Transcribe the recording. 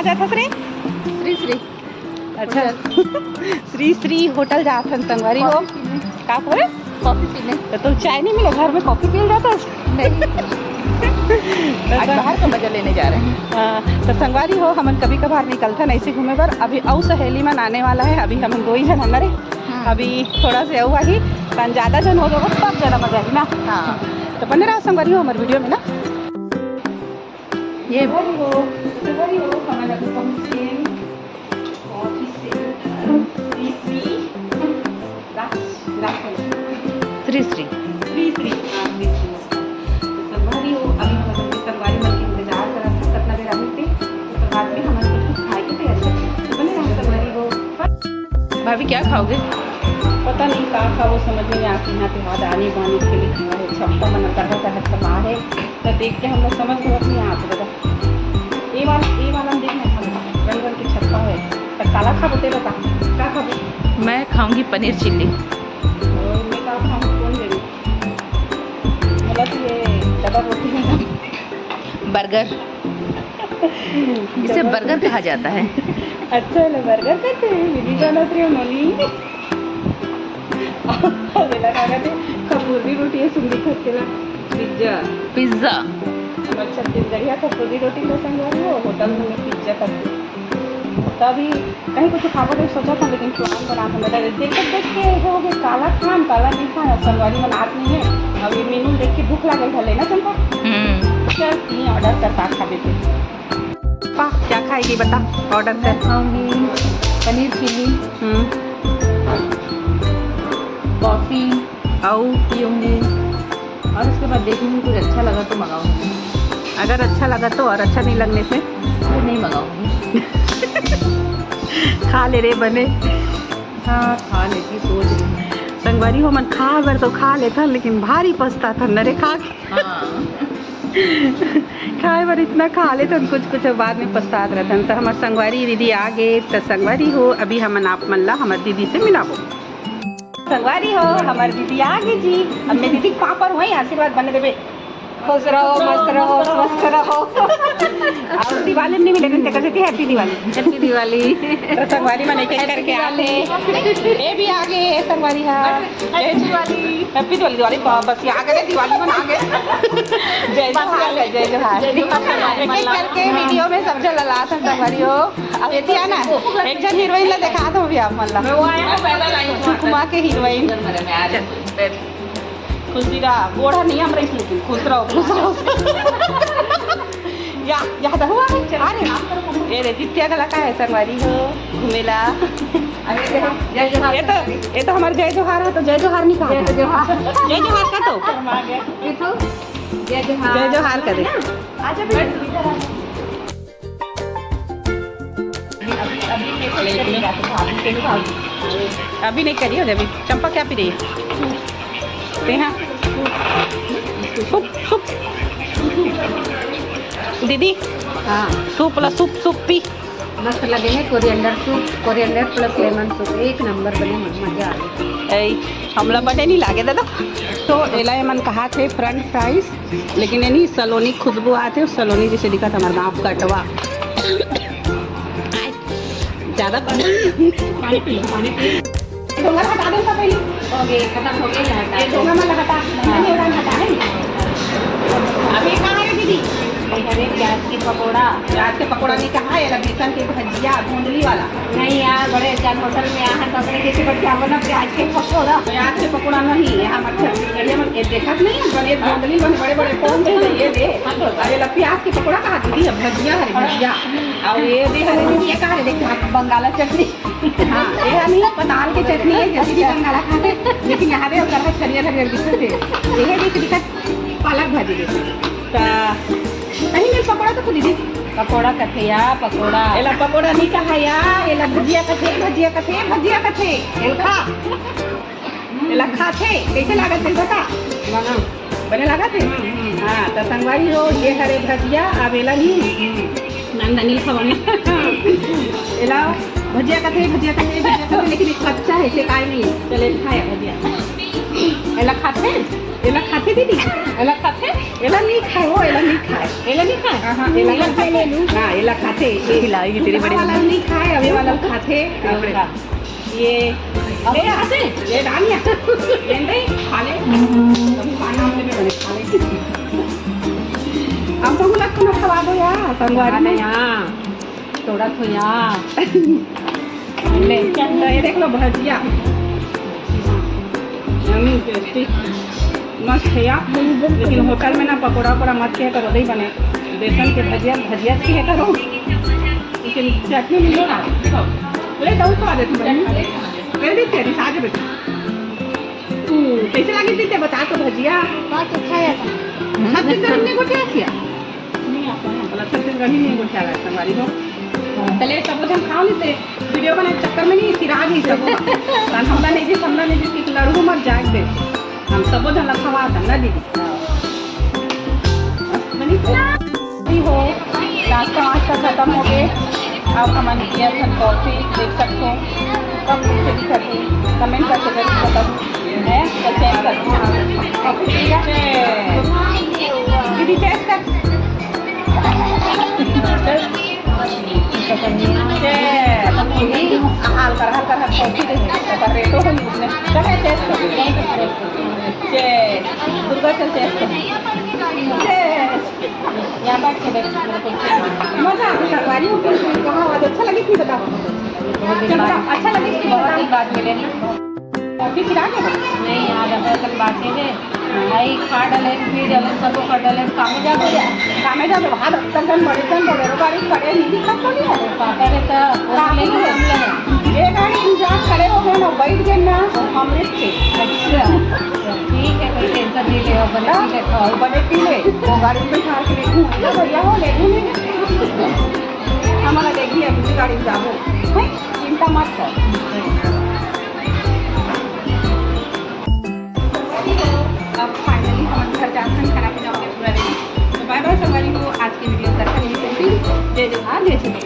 कहाँ जाता श्री? श्री श्री अच्छा श्री श्री होटल जाता संगवारी हो का करे कॉफी पीने। तो तुम चाय नहीं मिले घर में कॉफी पी जाता नहीं आज बाहर का मजा लेने जा रहे हैं। तो संगवारी हो हम कभी कभार निकलता नहीं ऐसे घूमे पर अभी औ सहेली में आने वाला है। अभी हम 2 ही जन अंदर है। अभी थोड़ा से हुआ ही पर ज़्यादा जन हो जाएगा तब ज़्यादा मजा है ना। हाँ तो बने रहा संगवारी हो हमारे वीडियो में ना। ये श्री श्री श्री श्री संगवारी हो अभी हम संगवारी मन के इंतजार कर कितना देर अभी थे उसके बाद में हम कुछ खाए के थे। तो बने रहा संगवारी हो। भाभी क्या खाओगे? पता नहीं का वो समझ में यहाँ से यहाँ पे बाद आने बाने के लिए हमारे छप्पा मन कर रहा है छपा है तो देख के हम लोग समझ गए अपने यहाँ पे बता ये वाला देखना रंग रंग की छप्पा है पर काला खा बोते बता क्या खाबो? मैं खाऊंगी पनीर चिल्ली। और मैं का खाऊँ कौन दे मतलब ये डबल रोटी है बर्गर इसे बर्गर कहा जाता है। अच्छा ले बर्गर कहते हैं मिली जाना थे उन्होंने कपूरी रोटी है सुंदी खाते ला पिज्जा पिज्जा हमारे छत्तीसगढ़िया कपूरी रोटी का संगवारी हो होटल में पिज्जा करते तभी कहीं कुछ खावा तो सोचा था लेकिन प्लान बना था मेरा देख के हो गए काला खान काला नहीं खाया संगवारी में आत नहीं है। अब ये मेनू देख के भूख लगे था लेना चंपा चल तीन ऑर्डर कर खा देते पा क्या खाएगी बता ऑर्डर कर। खाऊंगी पनीर चिल्ली कॉफ़ी और पीऊँगी और उसके बाद देखूँगी कुछ अच्छा लगा तो मंगाऊँगी। अगर अच्छा लगा तो और अच्छा नहीं लगने से तो नहीं मंगाऊँगी। खा ले रे बने। हाँ खा लेती सोच रही हूँ। संगवारी हो मन खा अगर तो खा लेता लेकिन भारी पछता था नरे खा के हाँ खाए बार इतना खा लेते कुछ बाद में पछतात रहता तो हमारे संगवारी दीदी आ गए तो संगवारी हो अभी हम आप मल्ला हमारे दीदी से मिलाबो। संगवारी हो हमारी दीदी आ गई जी। अब मेरी दीदी पापड़ हुई आशीर्वाद बने देवे खुश रहो मस्त रहो स्वस्थ रहो और दिवाली नहीं मिले थे कैसे थी हैप्पी दिवाली तो संगवारी में नहीं करके आते ये भी आ गए संगवारी हैप्पी दिवाली बस आ गए दिवाली में आ गए जय जोहार करके वीडियो में सब जन लला था संगवारी हो। अब ये थी ना एक जन हीरोइन ला देखा दो अभी आप मतलब सुकुमा के हीरोइन खुशी रहा गोड़ा नहीं हम रही लेकिन खुश रहो याद हुआ अरे ये रे जित्या गला का है संगवारी हो घूमेला ये तो हमारे जय जोहार है तो जय जोहार नहीं कहा जय जोहार का तो जय जोहार का दे अभी नहीं करी हो अभी चंपा क्या पी रही है हाँ सूप दीदी हाँ सूप सूप पी मस्त लगे हैं। कोरिएंडर प्लस लेमन सूप एक नंबर बने मजा आ गई। हमला बड़े नहीं लागे दादा तो एला मन कहा थे फ्रंट फ्राइज लेकिन ये नहीं सलोनी खुशबू आते सलोनी जैसे दिखा था हमारा गाँव कटवा ज़्यादा पानी पी डोंगर हटा दो पहले खत्म हो गया डोंगर में हटा अभी कहाँ है दीदी प्याज की पकौड़ा नहीं कहा है बेसन की भजिया धुंधली वाला नहीं यार बड़े चार होटल में यहाँ तो अपने किसी पर क्या बना प्याज के पकौड़ा नहीं यहाँ मच्छर देखा नहीं है बड़े धुंधली बड़े बड़े कौन दे ये दे अरे प्याज की पकौड़ा कहा दीदी भजिया हरी भजिया और ये दे हरे दीदी ये कहा है देख बंगाला चटनी हाँ ये नहीं पताल की चटनी है जैसे भी बंगाला खाते लेकिन यहाँ पे हरियर दिखते ये दिक्कत पालक भाजी देते नहीं नहीं पकौड़ा तो दीदी पकौड़ा कथे या पकौड़ा एला पकौड़ा नहीं कहा या एला भजिया कथे एला खा थे कैसे लागत है बता बने लागत है हाँ तो संगवारी हो ये हरे भजिया अब एला नहीं नंदनी खवाने एला भजिया कथे लेकिन कच्चा है इसे काय नहीं चले खाया भजिया एला खाते एला खाते दीदी एला खाते एला नहीं खाए हो एला नहीं खाए एला नहीं खाए हाँ एला ले लूँ हाँ एला खाते ये खिलाएगी तेरी बड़ी वाला नहीं खाए अभी वाला खाते ये ले आते ये डालिया ये नहीं खा ले कभी खाना हमने भी बने खा ले अब तो मुझे खाना खवा दो यार संगवारी नहीं यहाँ थोड़ा तो यहाँ ले तो ये देख लो भजिया यम्मी टेस्टी मस्त है यार लेकिन होटल में ना पकौड़ा वकौड़ा मत किया करो नहीं बने बेसन के भजिया भजिया किया करो लेकिन चटनी नहीं लो ना ले दो तो आ दे तुम ले दी तेरी साथ बेटी कैसे लगी थी बता तो भजिया बहुत अच्छा है छत्तीसगढ़ में गोठिया किया नहीं आता है बोला छत्तीसगढ़ ही नहीं गोठिया लगता हमारी हो पहले सब हम खाओ नहीं थे वीडियो बनाए चक्कर में नहीं सिरा नहीं सब हमला नहीं थी लड़ू मत जाग दे हम सब जन खवा था ना दीदी हो नाश्ता वास्ता खत्म हो गए आप हमारे किया था कॉफी देख सकते हो कब से भी करते कमेंट करके देख सकते है तो चेक करते कॉफी दीदी टेस्ट कर हल्का कॉफी रेटो हो चले टेस्ट कर दुर्गा चल टेस्ट कर यहाँ बैठ के देख मजा आता सरकारी होटल कहाँ आवाज अच्छा लगी थी बताओ अच्छा लगी थी बहुत बात मिले ना कॉफी पिला के नहीं आज अपन बातें थे भाई खा डाले पी डाले सबको कर डाले कामे जाबे बाहर तन बड़े गाड़ी खड़े नहीं दिखा तो नहीं है पापा रहता काम ये गाड़ी इंतजार खड़े हो गए ना बैठ गए ना हमरे थे अच्छा ठीक है कोई टेंशन नहीं ले बना और बड़े पी ले वो गाड़ी में बिठा के देखूं ना भैया हो ले घूमे हमारा देखिए दूसरी गाड़ी में जाबो चिंता मत कर